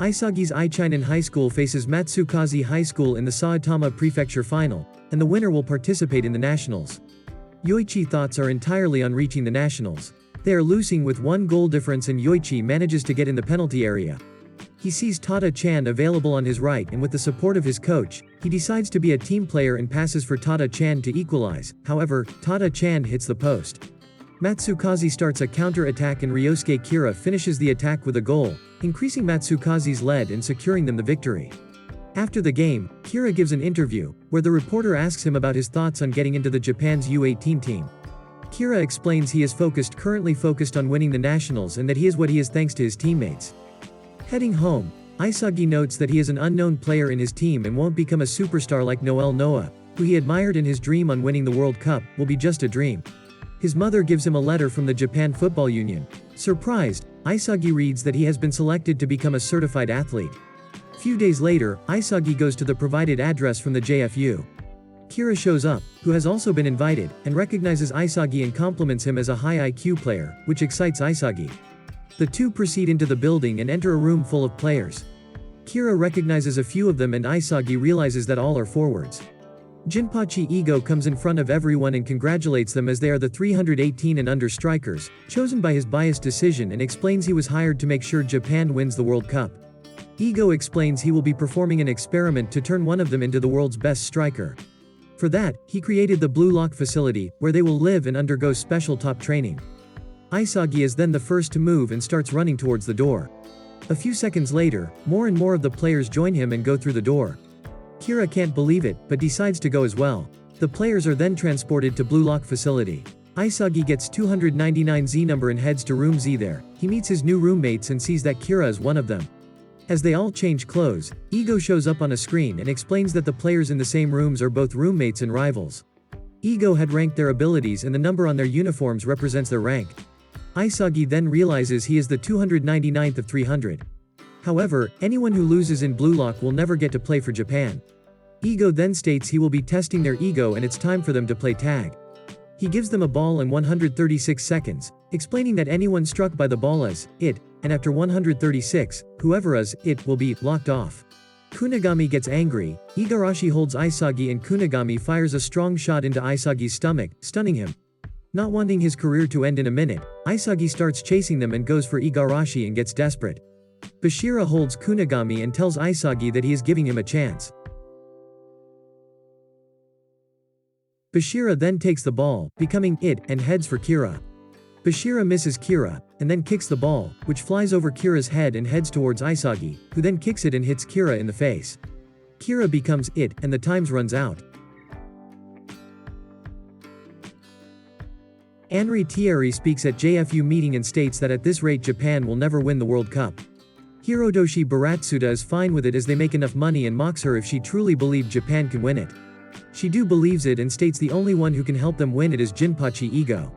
Isagi's Aichinen High School faces Matsukaze High School in the Saitama Prefecture Final, and the winner will participate in the Nationals. Yoichi thoughts are entirely on reaching the Nationals. They are losing with 1 goal difference and Yoichi manages to get in the penalty area. He sees Tada-chan available on his right and with the support of his coach, he decides to be a team player and passes for Tada-chan to equalize. However, Tada-chan hits the post. Matsukaze starts a counter-attack and Ryosuke Kira finishes the attack with a goal, increasing Matsukaze's lead and securing them the victory. After the game, Kira gives an interview, where the reporter asks him about his thoughts on getting into the Japan's U18 team. Kira explains he is currently focused on winning the Nationals and that he is what he is thanks to his teammates. Heading home, Isagi notes that he is an unknown player in his team and won't become a superstar like Noel Noah, who he admired in his dream on winning the World Cup, will be just a dream. His mother gives him a letter from the Japan Football Union. Surprised, Isagi reads that he has been selected to become a certified athlete. Few days later, Isagi goes to the provided address from the JFU. Kira shows up, who has also been invited, and recognizes Isagi and compliments him as a high IQ player, which excites Isagi. The two proceed into the building and enter a room full of players. Kira recognizes a few of them and Isagi realizes that all are forwards. Jinpachi Ego comes in front of everyone and congratulates them as they are the 318 and under strikers, chosen by his biased decision, and explains he was hired to make sure Japan wins the World Cup. Ego explains he will be performing an experiment to turn one of them into the world's best striker. For that, he created the Blue Lock facility, where they will live and undergo special top training. Isagi is then the first to move and starts running towards the door. A few seconds later, more and more of the players join him and go through the door. Kira can't believe it, but decides to go as well. The players are then transported to Blue Lock facility. Isagi gets 299 Z number and heads to room Z there. He meets his new roommates and sees that Kira is one of them. As they all change clothes, Ego shows up on a screen and explains that the players in the same rooms are both roommates and rivals. Ego had ranked their abilities and the number on their uniforms represents their rank. Isagi then realizes he is the 299th of 300. However, anyone who loses in Blue Lock will never get to play for Japan. Ego then states he will be testing their ego and it's time for them to play tag. He gives them a ball in 136 seconds, explaining that anyone struck by the ball as it, and after 136, whoever is it will be locked off. Kunigami gets angry, Igarashi holds Isagi and Kunigami fires a strong shot into Isagi's stomach, stunning him. Not wanting his career to end in a minute, Isagi starts chasing them and goes for Igarashi and gets desperate. Bashira holds Kunigami and tells Isagi that he is giving him a chance. Bashira then takes the ball, becoming it, and heads for Kira. Bashira misses Kira, and then kicks the ball, which flies over Kira's head and heads towards Isagi, who then kicks it and hits Kira in the face. Kira becomes it, and the times runs out. Henri Thierry speaks at JFU meeting and states that at this rate Japan will never win the World Cup. Hirodoshi Baratsuda is fine with it as they make enough money and mocks her if she truly believed Japan can win it. She believes it and states the only one who can help them win it is Jinpachi Ego.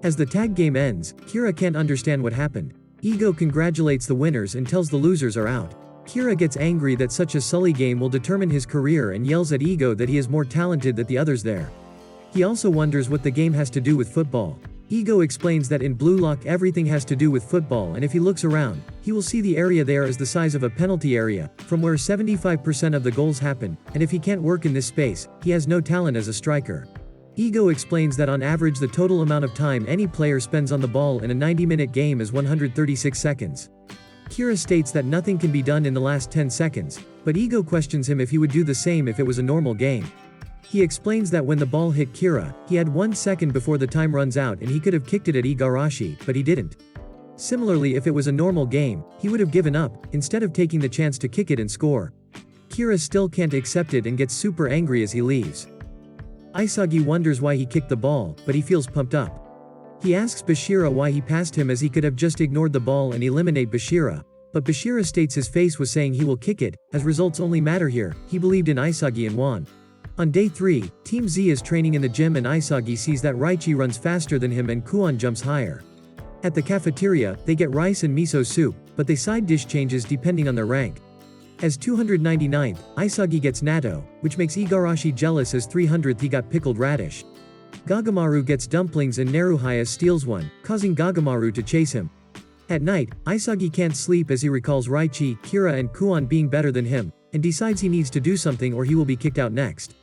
As the tag game ends, Kira can't understand what happened. Ego congratulates the winners and tells the losers are out. Kira gets angry that such a sully game will determine his career and yells at Ego that he is more talented than the others there. He also wonders what the game has to do with football. Ego explains that in Blue Lock everything has to do with football and if he looks around, he will see the area there is the size of a penalty area, from where 75% of the goals happen, and if he can't work in this space, he has no talent as a striker. Ego explains that on average the total amount of time any player spends on the ball in a 90-minute game is 136 seconds. Kira states that nothing can be done in the last 10 seconds, but Ego questions him if he would do the same if it was a normal game. He explains that when the ball hit Kira, he had 1 second before the time runs out and he could have kicked it at Igarashi, but he didn't. Similarly, if it was a normal game, he would have given up, instead of taking the chance to kick it and score. Kira still can't accept it and gets super angry as he leaves. Isagi wonders why he kicked the ball, but he feels pumped up. He asks Bashira why he passed him as he could have just ignored the ball and eliminate Bashira, but Bashira states his face was saying he will kick it, as results only matter here, he believed in Isagi and won. On day 3, Team Z is training in the gym and Isagi sees that Raichi runs faster than him and Kuon jumps higher. At the cafeteria, they get rice and miso soup, but they side dish changes depending on their rank. As 299th, Isagi gets natto, which makes Igarashi jealous as 300th he got pickled radish. Gagamaru gets dumplings and Naruhaya steals one, causing Gagamaru to chase him. At night, Isagi can't sleep as he recalls Raichi, Kira and Kuon being better than him, and decides he needs to do something or he will be kicked out next.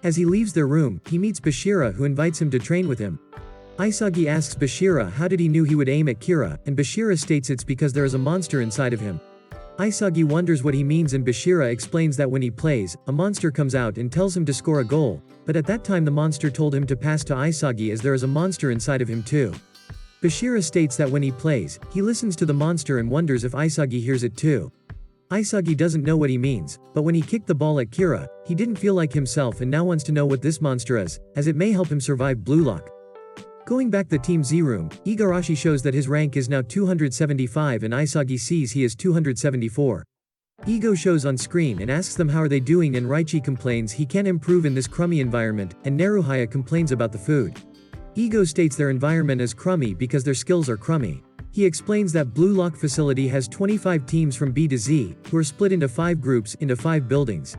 As he leaves their room, he meets Bashira who invites him to train with him. Isagi asks Bashira how did he knew he would aim at Kira, and Bashira states it's because there is a monster inside of him. Isagi wonders what he means and Bashira explains that when he plays, a monster comes out and tells him to score a goal, but at that time the monster told him to pass to Isagi as there is a monster inside of him too. Bashira states that when he plays, he listens to the monster and wonders if Isagi hears it too. Isagi doesn't know what he means, but when he kicked the ball at Kira, he didn't feel like himself and now wants to know what this monster is, as it may help him survive Blue Lock. Going back the Team Z room, Igarashi shows that his rank is now 275 and Isagi sees he is 274. Igo shows on screen and asks them how are they doing and Raichi complains he can't improve in this crummy environment, and Naruhaya complains about the food. Igo states their environment is crummy because their skills are crummy. He explains that Blue Lock facility has 25 teams from B to Z, who are split into 5 groups, into 5 buildings.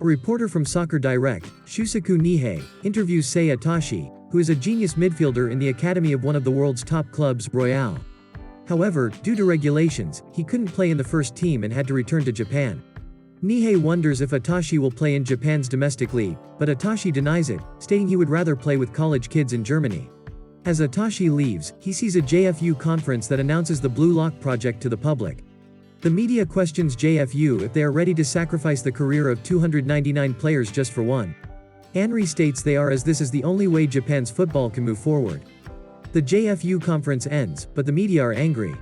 A reporter from Soccer Direct, Shusaku Nihei, interviews Sei Atashi, who is a genius midfielder in the academy of one of the world's top clubs, Royale. However, due to regulations, he couldn't play in the first team and had to return to Japan. Nihei wonders if Atashi will play in Japan's domestic league, but Atashi denies it, stating he would rather play with college kids in Germany. As Atashi leaves, he sees a JFU conference that announces the Blue Lock project to the public. The media questions JFU if they are ready to sacrifice the career of 299 players just for one. Anri states they are as this is the only way Japan's football can move forward. The JFU conference ends, but the media are angry.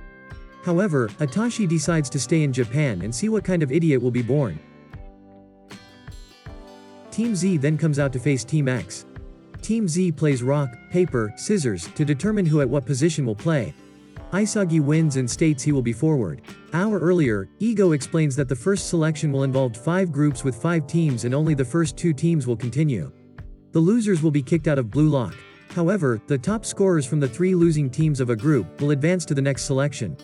However, Atashi decides to stay in Japan and see what kind of idiot will be born. Team Z then comes out to face Team X. Team Z plays rock, paper, scissors to determine who at what position will play. Isagi wins and states he will be forward. Hour earlier, Igo explains that the first selection will involve 5 groups with 5 teams and only the first 2 teams will continue. The losers will be kicked out of Blue Lock. However, the top scorers from the 3 losing teams of a group will advance to the next selection.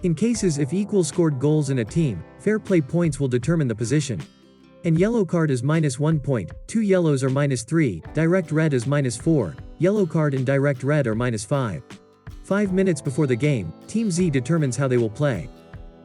In cases if equal scored goals in a team, fair play points will determine the position. And yellow card is -1 point, 2 yellows are -3, direct red is -4, yellow card and direct red are -5. 5 minutes before the game, Team Z determines how they will play.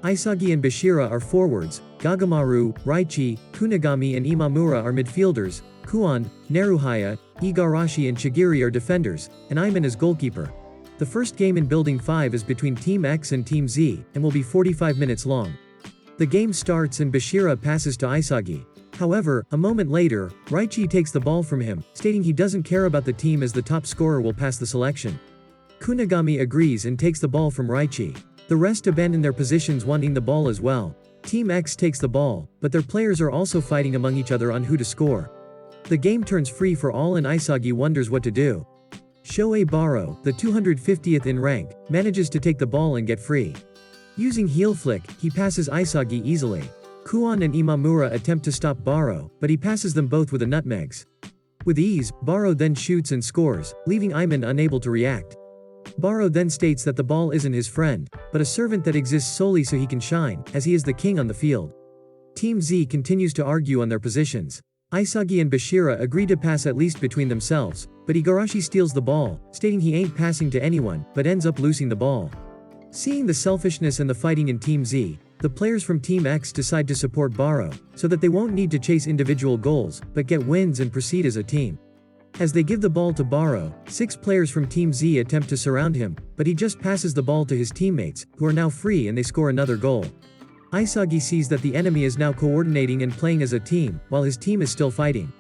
Isagi and Bashira are forwards, Gagamaru, Raichi, Kunigami and Imamura are midfielders, Kuon, Naruhaya, Igarashi and Chigiri are defenders, and Iman is goalkeeper. The first game in Building 5 is between Team X and Team Z, and will be 45 minutes long. The game starts and Bashira passes to Isagi. However, a moment later, Raichi takes the ball from him, stating he doesn't care about the team as the top scorer will pass the selection. Kunigami agrees and takes the ball from Raichi. The rest abandon their positions wanting the ball as well. Team X takes the ball, but their players are also fighting among each other on who to score. The game turns free for all and Isagi wonders what to do. Shohei Baro, the 250th in rank, manages to take the ball and get free. Using heel flick, he passes Isagi easily. Kuon and Imamura attempt to stop Baro, but he passes them both with a nutmegs. With ease, Baro then shoots and scores, leaving Iman unable to react. Baro then states that the ball isn't his friend, but a servant that exists solely so he can shine, as he is the king on the field. Team Z continues to argue on their positions. Isagi and Bashira agree to pass at least between themselves, but Igarashi steals the ball, stating he ain't passing to anyone, but ends up losing the ball. Seeing the selfishness and the fighting in Team Z, the players from Team X decide to support Baro, so that they won't need to chase individual goals, but get wins and proceed as a team. As they give the ball to Baro, 6 players from Team Z attempt to surround him, but he just passes the ball to his teammates, who are now free and they score another goal. Isagi sees that the enemy is now coordinating and playing as a team, while his team is still fighting.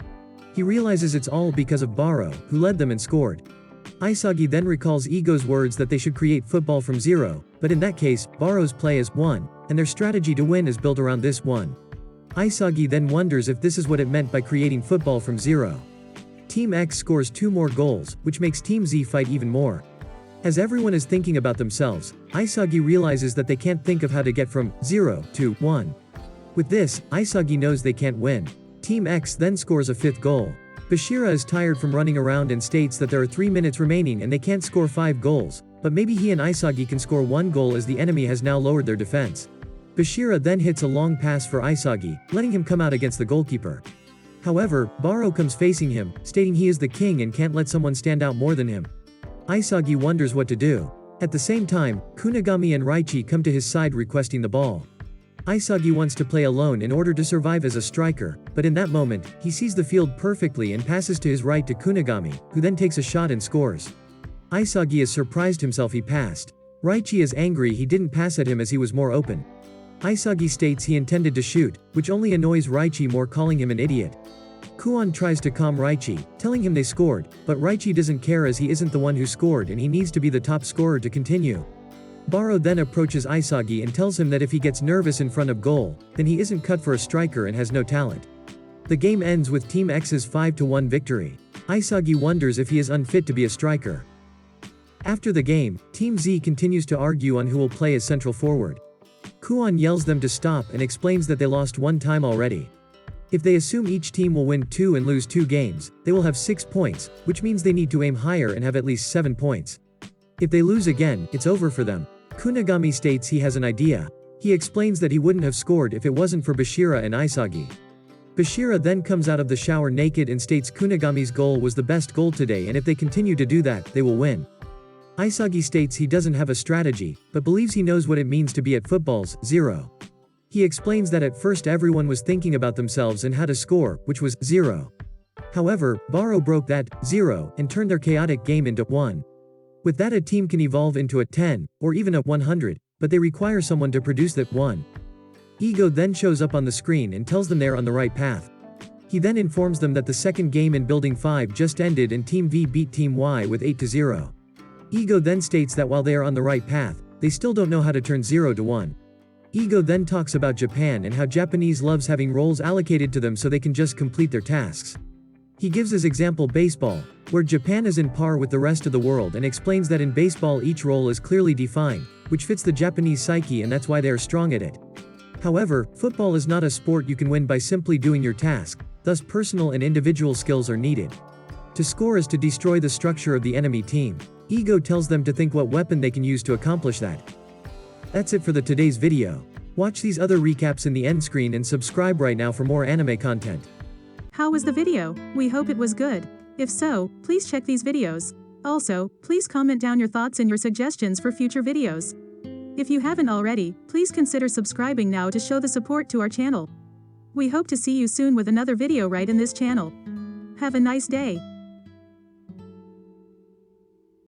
He realizes it's all because of Baro, who led them and scored. Isagi then recalls Igo's words that they should create football from zero, but in that case, Baro's play is 1, and their strategy to win is built around this 1. Isagi then wonders if this is what it meant by creating football from zero. Team X scores 2 more goals, which makes Team Z fight even more. As everyone is thinking about themselves, Isagi realizes that they can't think of how to get from 0 to 1. With this, Isagi knows they can't win. Team X then scores a 5th goal. Bashira is tired from running around and states that there are 3 minutes remaining and they can't score 5 goals, but maybe he and Isagi can score 1 goal as the enemy has now lowered their defense. Bashira then hits a long pass for Isagi, letting him come out against the goalkeeper. However, Baro comes facing him, stating he is the king and can't let someone stand out more than him. Isagi wonders what to do. At the same time, Kunigami and Raichi come to his side requesting the ball. Isagi wants to play alone in order to survive as a striker, but in that moment, he sees the field perfectly and passes to his right to Kunigami, who then takes a shot and scores. Isagi is surprised himself he passed. Raichi is angry he didn't pass at him as he was more open. Isagi states he intended to shoot, which only annoys Raichi more, calling him an idiot. Kuon tries to calm Raichi, telling him they scored, but Raichi doesn't care as he isn't the one who scored and he needs to be the top scorer to continue. Baro then approaches Isagi and tells him that if he gets nervous in front of goal, then he isn't cut for a striker and has no talent. The game ends with Team X's 5-1 victory. Isagi wonders if he is unfit to be a striker. After the game, Team Z continues to argue on who will play as central forward. Kuon yells them to stop and explains that they lost one time already. If they assume each team will win 2 and lose 2 games, they will have 6 points, which means they need to aim higher and have at least 7 points. If they lose again, it's over for them. Kunigami states he has an idea. He explains that he wouldn't have scored if it wasn't for Bashira and Isagi. Bashira then comes out of the shower naked and states Kunigami's goal was the best goal today and if they continue to do that, they will win. Isagi states he doesn't have a strategy, but believes he knows what it means to be at football's 0. He explains that at first everyone was thinking about themselves and how to score, which was 0. However, Baro broke that 0 and turned their chaotic game into 1. With that, a team can evolve into a 10, or even a 100, but they require someone to produce that 1. Ego then shows up on the screen and tells them they're on the right path. He then informs them that the second game in Building 5 just ended and Team V beat Team Y with 8-0. Ego then states that while they are on the right path, they still don't know how to turn 0 to 1. Ego then talks about Japan and how Japanese loves having roles allocated to them so they can just complete their tasks. He gives as example baseball, where Japan is in par with the rest of the world and explains that in baseball each role is clearly defined, which fits the Japanese psyche and that's why they are strong at it. However, football is not a sport you can win by simply doing your task, thus personal and individual skills are needed. To score is to destroy the structure of the enemy team. Ego tells them to think what weapon they can use to accomplish that. That's it for today's video. Watch these other recaps in the end screen and subscribe right now for more anime content. How was the video? We hope it was good. If so, please check these videos. Also, please comment down your thoughts and your suggestions for future videos. If you haven't already, please consider subscribing now to show the support to our channel. We hope to see you soon with another video right in this channel. Have a nice day.